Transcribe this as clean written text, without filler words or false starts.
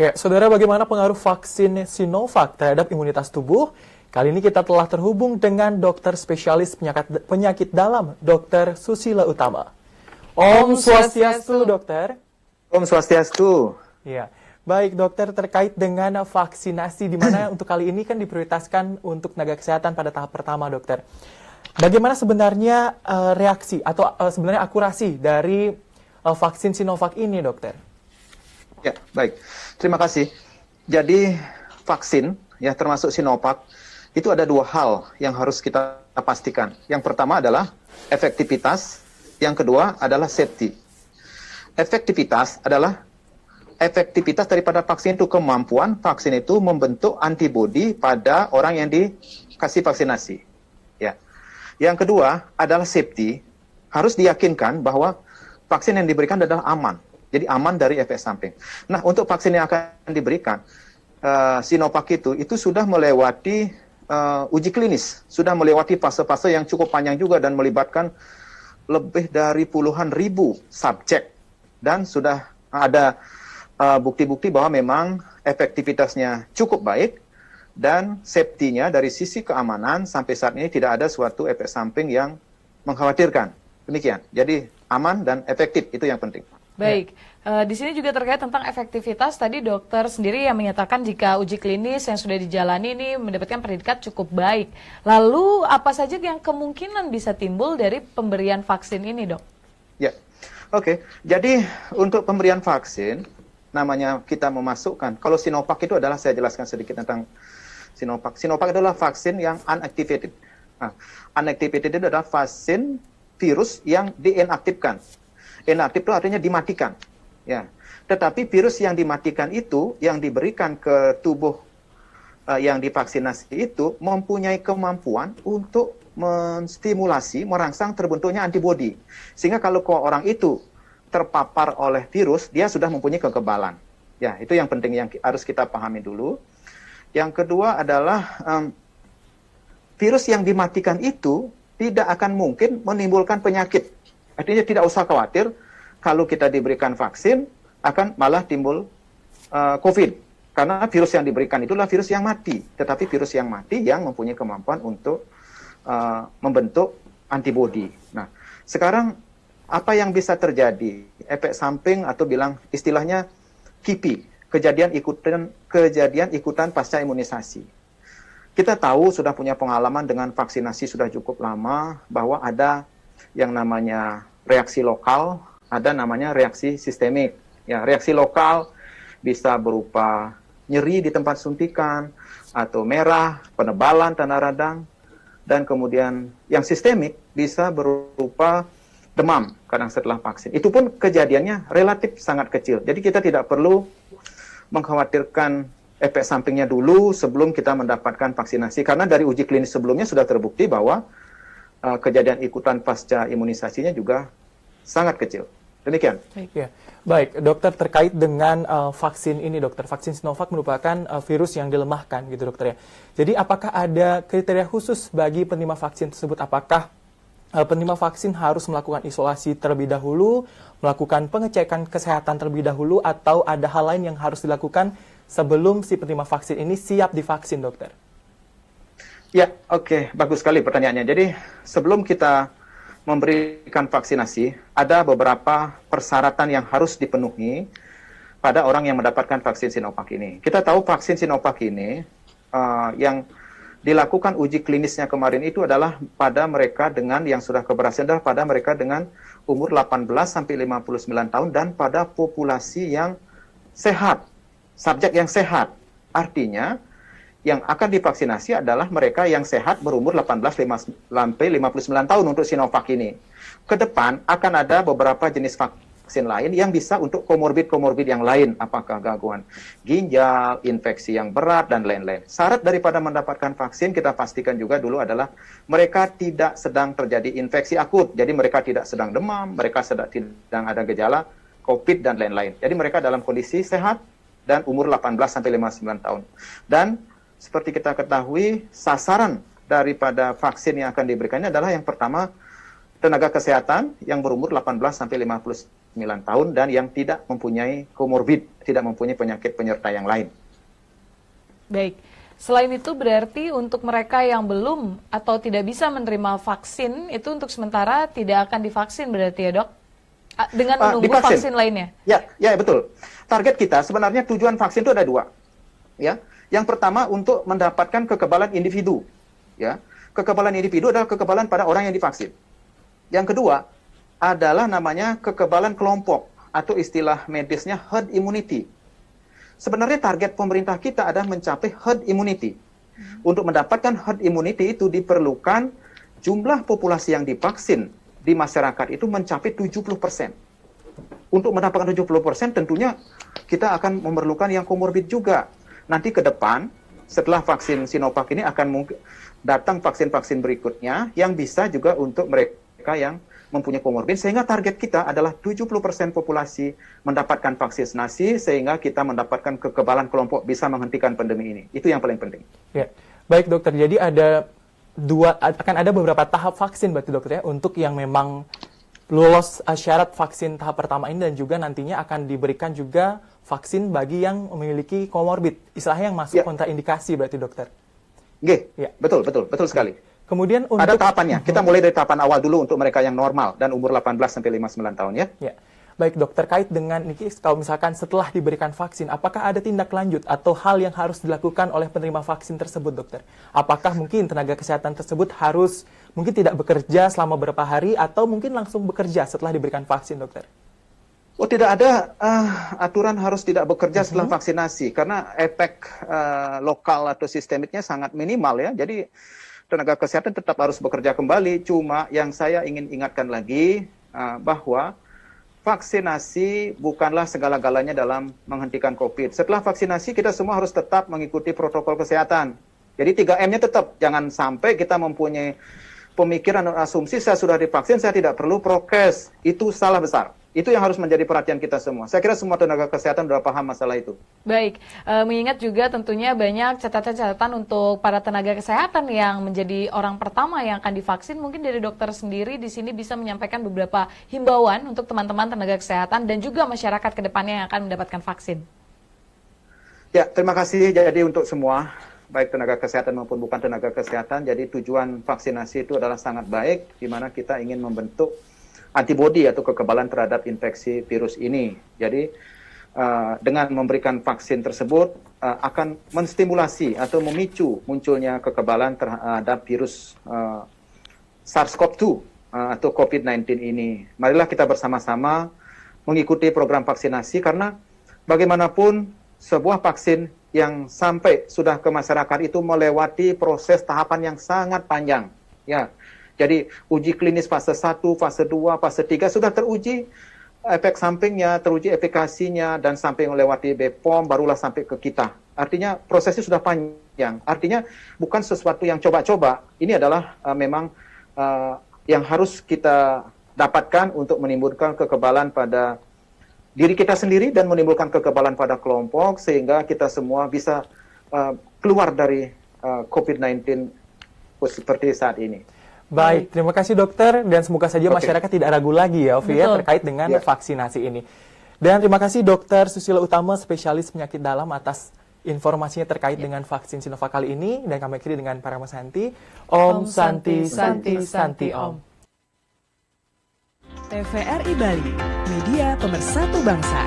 Ya, saudara, bagaimana pengaruh vaksin Sinovac terhadap imunitas tubuh? Kali ini kita telah terhubung dengan dokter spesialis penyakit dalam, Dr. Susila Utama. Om Swastiastu, dokter. Om Swastiastu. Ya, baik dokter, terkait dengan vaksinasi, di mana untuk kali ini kan diprioritaskan untuk tenaga kesehatan pada tahap pertama, dokter. Bagaimana sebenarnya reaksi atau sebenarnya akurasi dari vaksin Sinovac ini, dokter? Ya, baik. Terima kasih. Jadi vaksin, ya termasuk Sinovac, itu ada dua hal yang harus kita pastikan. Yang pertama adalah efektivitas, yang kedua adalah safety. Efektivitas adalah efektivitas daripada vaksin itu kemampuan vaksin itu membentuk antibodi pada orang yang dikasih vaksinasi. Ya. Yang kedua adalah safety, harus diyakinkan bahwa vaksin yang diberikan adalah aman. Jadi aman dari efek samping. Nah, untuk vaksin yang akan diberikan, Sinovac itu sudah melewati uji klinis, sudah melewati fase-fase yang cukup panjang juga dan melibatkan lebih dari puluhan ribu subjek. Dan sudah ada bukti-bukti bahwa memang efektivitasnya cukup baik dan safety-nya dari sisi keamanan sampai saat ini tidak ada suatu efek samping yang mengkhawatirkan. Demikian. Jadi aman dan efektif, itu yang penting. Baik, di sini juga terkait tentang efektivitas. Tadi dokter sendiri yang menyatakan jika uji klinis yang sudah dijalani ini mendapatkan predikat cukup baik. Lalu apa saja yang kemungkinan bisa timbul dari pemberian vaksin ini, dok? Ya, oke. Jadi untuk pemberian vaksin, namanya kita memasukkan, kalau Sinovac itu adalah, saya jelaskan sedikit tentang Sinovac. Sinovac adalah vaksin yang unactivated. Nah, unactivated itu adalah vaksin virus yang diinaktifkan. Inaktif itu artinya dimatikan. Ya. Tetapi virus yang dimatikan itu, yang diberikan ke tubuh yang divaksinasi itu, mempunyai kemampuan untuk menstimulasi, merangsang terbentuknya antibodi. Sehingga kalau orang itu terpapar oleh virus, dia sudah mempunyai kekebalan. Ya, itu yang penting yang harus kita pahami dulu. Yang kedua adalah virus yang dimatikan itu tidak akan mungkin menimbulkan penyakit. Artinya tidak usah khawatir kalau kita diberikan vaksin akan malah timbul COVID. Karena virus yang diberikan itulah virus yang mati. Tetapi virus yang mati yang mempunyai kemampuan untuk membentuk antibodi. Nah, sekarang apa yang bisa terjadi? Efek samping atau bilang istilahnya KIPI, kejadian ikutan pasca imunisasi. Kita tahu sudah punya pengalaman dengan vaksinasi sudah cukup lama bahwa ada yang namanya reaksi lokal, ada namanya reaksi sistemik. Ya, reaksi lokal bisa berupa nyeri di tempat suntikan, atau merah, penebalan tanda radang, dan kemudian yang sistemik bisa berupa demam kadang setelah vaksin. Itu pun kejadiannya relatif sangat kecil. Jadi kita tidak perlu mengkhawatirkan efek sampingnya dulu sebelum kita mendapatkan vaksinasi. Karena dari uji klinis sebelumnya sudah terbukti bahwa kejadian ikutan pasca imunisasinya juga sangat kecil. Demikian. Baik, dokter, terkait dengan vaksin ini, dokter, vaksin Sinovac merupakan virus yang dilemahkan, gitu, dokter ya. Jadi apakah ada kriteria khusus bagi penerima vaksin tersebut? Apakah penerima vaksin harus melakukan isolasi terlebih dahulu, melakukan pengecekan kesehatan terlebih dahulu, atau ada hal lain yang harus dilakukan sebelum si penerima vaksin ini siap divaksin, dokter? Ya, oke. Bagus sekali pertanyaannya. Jadi, sebelum kita memberikan vaksinasi, ada beberapa persyaratan yang harus dipenuhi pada orang yang mendapatkan vaksin Sinovac ini. Kita tahu vaksin Sinovac ini, yang dilakukan uji klinisnya kemarin itu adalah pada mereka dengan yang sudah keberhasilan, adalah pada mereka dengan umur 18-59 tahun dan pada populasi yang sehat, subjek yang sehat. Artinya, yang akan divaksinasi adalah mereka yang sehat berumur 18-59 tahun untuk Sinovac ini. Ke depan akan ada beberapa jenis vaksin lain yang bisa untuk komorbid-komorbid yang lain, apakah gangguan ginjal, infeksi yang berat, dan lain-lain. Syarat daripada mendapatkan vaksin kita pastikan juga dulu adalah mereka tidak sedang terjadi infeksi akut, jadi mereka tidak sedang demam, mereka sedang ada gejala COVID dan lain-lain. Jadi mereka dalam kondisi sehat dan umur 18-59 tahun. Dan seperti kita ketahui, sasaran daripada vaksin yang akan diberikannya adalah yang pertama, tenaga kesehatan yang berumur 18-59 tahun dan yang tidak mempunyai komorbid, tidak mempunyai penyakit penyerta yang lain. Baik. Selain itu berarti untuk mereka yang belum atau tidak bisa menerima vaksin, itu untuk sementara tidak akan divaksin berarti ya, Dok? Dengan menunggu vaksin lainnya? Ya, betul. Target kita sebenarnya tujuan vaksin itu ada 2. Ya. Yang pertama untuk mendapatkan kekebalan individu. Ya. Kekebalan individu adalah kekebalan pada orang yang divaksin. Yang kedua adalah namanya kekebalan kelompok atau istilah medisnya herd immunity. Sebenarnya target pemerintah kita adalah mencapai herd immunity. Untuk mendapatkan herd immunity itu diperlukan jumlah populasi yang divaksin di masyarakat itu mencapai 70%. Untuk mendapatkan 70% tentunya kita akan memerlukan yang komorbid juga. Nanti ke depan setelah vaksin Sinovac ini akan datang vaksin-vaksin berikutnya yang bisa juga untuk mereka yang mempunyai komorbid, sehingga target kita adalah 70% populasi mendapatkan vaksinasi, sehingga kita mendapatkan kekebalan kelompok bisa menghentikan pandemi ini. Itu yang paling penting. Ya. Baik dokter, jadi akan ada beberapa tahap vaksin berarti dokter ya, untuk yang memang lolos syarat vaksin tahap pertama ini, dan juga nantinya akan diberikan juga vaksin bagi yang memiliki komorbid, istilahnya yang masuk kontraindikasi berarti dokter. Ya. Betul sekali. Kemudian untuk ada tahapannya. Kita mulai dari tahapan awal dulu untuk mereka yang normal dan umur 18 sampai 59 tahun ya. Ya. Baik dok, terkait dengan ini, kalau misalkan setelah diberikan vaksin, apakah ada tindak lanjut atau hal yang harus dilakukan oleh penerima vaksin tersebut dokter? Apakah mungkin tenaga kesehatan tersebut harus mungkin tidak bekerja selama beberapa hari atau mungkin langsung bekerja setelah diberikan vaksin dokter? Oh, tidak ada aturan harus tidak bekerja setelah vaksinasi karena efek lokal atau sistemiknya sangat minimal ya. Jadi tenaga kesehatan tetap harus bekerja kembali. Cuma yang saya ingin ingatkan lagi bahwa vaksinasi bukanlah segala-galanya dalam menghentikan COVID. Setelah vaksinasi kita semua harus tetap mengikuti protokol kesehatan. Jadi 3M-nya tetap. Jangan sampai kita mempunyai pemikiran dan asumsi saya sudah divaksin, saya tidak perlu prokes. Itu salah besar. Itu yang harus menjadi perhatian kita semua. Saya kira semua tenaga kesehatan sudah paham masalah itu. Baik, mengingat juga tentunya banyak catatan-catatan untuk para tenaga kesehatan yang menjadi orang pertama yang akan divaksin. Mungkin dari dokter sendiri di sini bisa menyampaikan beberapa himbauan untuk teman-teman tenaga kesehatan dan juga masyarakat ke depannya yang akan mendapatkan vaksin. Ya, terima kasih. Jadi untuk semua, baik tenaga kesehatan maupun bukan tenaga kesehatan, jadi tujuan vaksinasi itu adalah sangat baik, di mana kita ingin membentuk antibodi atau kekebalan terhadap infeksi virus ini. Jadi dengan memberikan vaksin tersebut akan menstimulasi atau memicu munculnya kekebalan terhadap virus SARS-CoV-2 atau COVID-19 ini. Marilah kita bersama-sama mengikuti program vaksinasi karena bagaimanapun sebuah vaksin yang sampai sudah ke masyarakat itu melewati proses tahapan yang sangat panjang. Ya. Jadi uji klinis fase 1, fase 2, fase 3 sudah teruji efek sampingnya, teruji efikasinya, dan sampai melewati BPOM barulah sampai ke kita. Artinya prosesnya sudah panjang. Artinya bukan sesuatu yang coba-coba. Ini adalah memang yang harus kita dapatkan untuk menimbulkan kekebalan pada diri kita sendiri dan menimbulkan kekebalan pada kelompok sehingga kita semua bisa keluar dari COVID-19 seperti saat ini. Baik, terima kasih dokter, dan semoga saja masyarakat tidak ragu lagi ya, Ovi, ya, terkait dengan vaksinasi ini. Dan terima kasih Dokter Susilo Utama, spesialis penyakit dalam, atas informasinya terkait dengan vaksin Sinovac kali ini. Dan kami akhiri dengan Parama Santi. Om Santi, Santi, Santi, Om. TVRI Bali, media pemersatu bangsa.